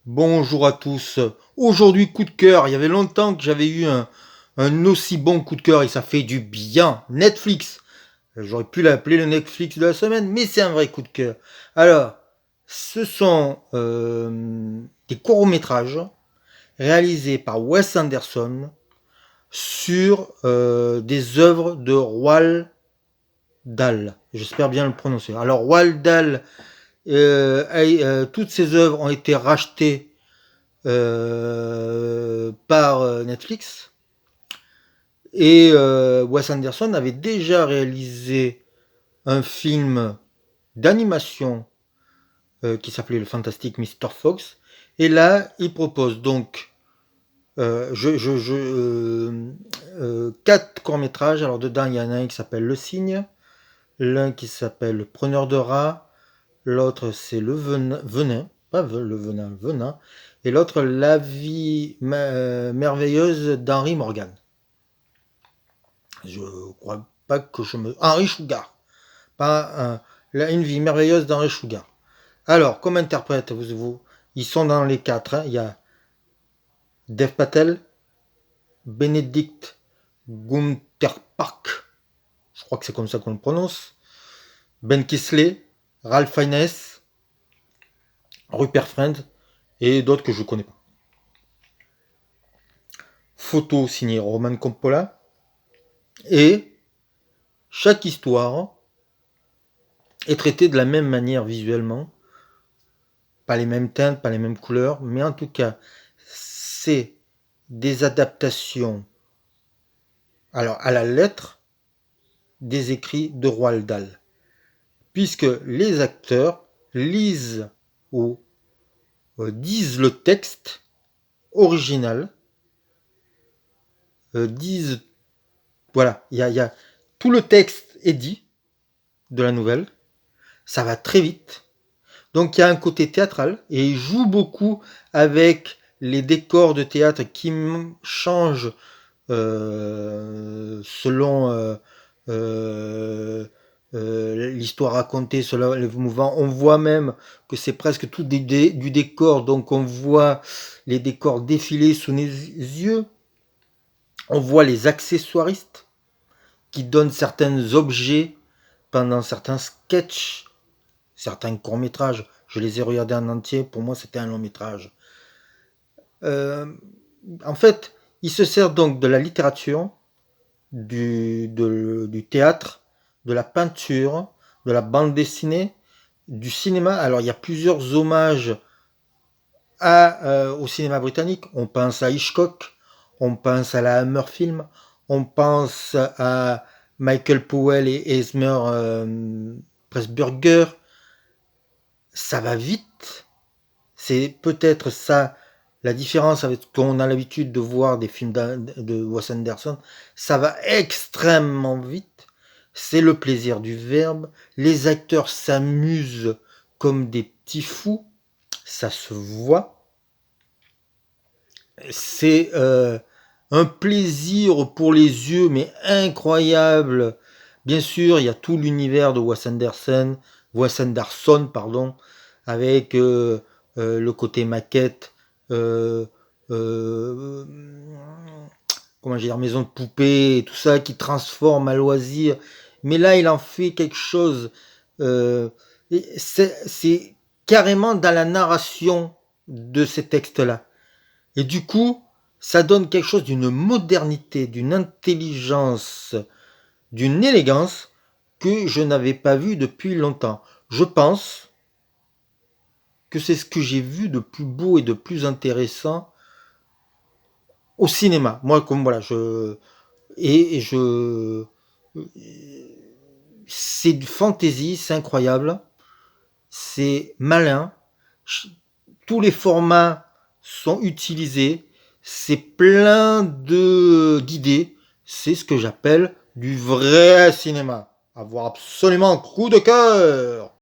Bonjour à tous. Aujourd'hui, coup de cœur. Il y avait longtemps que j'avais eu un aussi bon coup de cœur et ça fait du bien. Netflix. J'aurais pu l'appeler le Netflix de la semaine, mais c'est un vrai coup de cœur. Alors, ce sont des courts-métrages réalisés par Wes Anderson sur des œuvres de Roald Dahl. J'espère bien le prononcer. Alors, Roald Dahl, toutes ces œuvres ont été rachetées par Netflix. Et Wes Anderson avait déjà réalisé un film d'animation qui s'appelait Le Fantastic Mr. Fox. Et là, il propose donc 4 courts-métrages. Alors dedans, il y en a un qui s'appelle Le Cygne, l'un qui s'appelle Le Preneur de rats, l'autre c'est Le Venin, pas le venin, venin, et l'autre La vie merveilleuse d'Henry Morgan. Je crois pas que je me... Henry Sugar, pas une vie merveilleuse d'Henry Sugar. Alors, comme interprète, ils sont dans les 4. Hein. Il y a Dev Patel, Benedict Cumberbatch, je crois que c'est comme ça qu'on le prononce, Ben Kingsley, Ralph Fiennes, Rupert Friend et d'autres que je ne connais pas. Photo signée Roman Coppola. Et chaque histoire est traitée de la même manière visuellement. Pas les mêmes teintes, pas les mêmes couleurs, mais en tout cas, c'est des adaptations, alors à la lettre, des écrits de Roald Dahl. Puisque les acteurs lisent ou disent le texte original, disent, voilà, il y a tout le texte est dit de la nouvelle, ça va très vite, donc il y a un côté théâtral, et il joue beaucoup avec les décors de théâtre qui changent selon l'histoire racontée, selon les mouvements. On voit même que c'est presque tout du décor, donc on voit les décors défiler sous nos yeux. On voit les accessoiristes qui donnent certains objets pendant certains sketchs, certains courts-métrages. Je les ai regardés en entier, pour moi c'était un long-métrage. En fait, il se sert donc de la littérature, du théâtre, de la peinture, de la bande dessinée, du cinéma. Alors il y a plusieurs hommages au cinéma britannique. On pense à Hitchcock, on pense à la Hammer Film, on pense à Michael Powell et Esmer Pressburger. Ça va vite. C'est peut-être ça la différence avec ce qu'on a l'habitude de voir des films de Wes Anderson. Ça va extrêmement vite. C'est le plaisir du verbe. Les acteurs s'amusent comme des petits fous. Ça se voit. C'est un plaisir pour les yeux, mais incroyable. Bien sûr, il y a tout l'univers de Wes Anderson, pardon, avec le côté maquette, euh, euh, comment dire, maison de poupée, et tout ça qui transforme à loisir. Mais là, il en fait quelque chose. C'est carrément dans la narration de ces textes-là. Et du coup, ça donne quelque chose d'une modernité, d'une intelligence, d'une élégance que je n'avais pas vu depuis longtemps. Je pense que c'est ce que j'ai vu de plus beau et de plus intéressant au cinéma. Moi, comme voilà, je, c'est du fantasy, c'est incroyable, c'est malin, tous les formats sont utilisés, c'est plein d'idées, c'est ce que j'appelle du vrai cinéma. À voir absolument coup de cœur.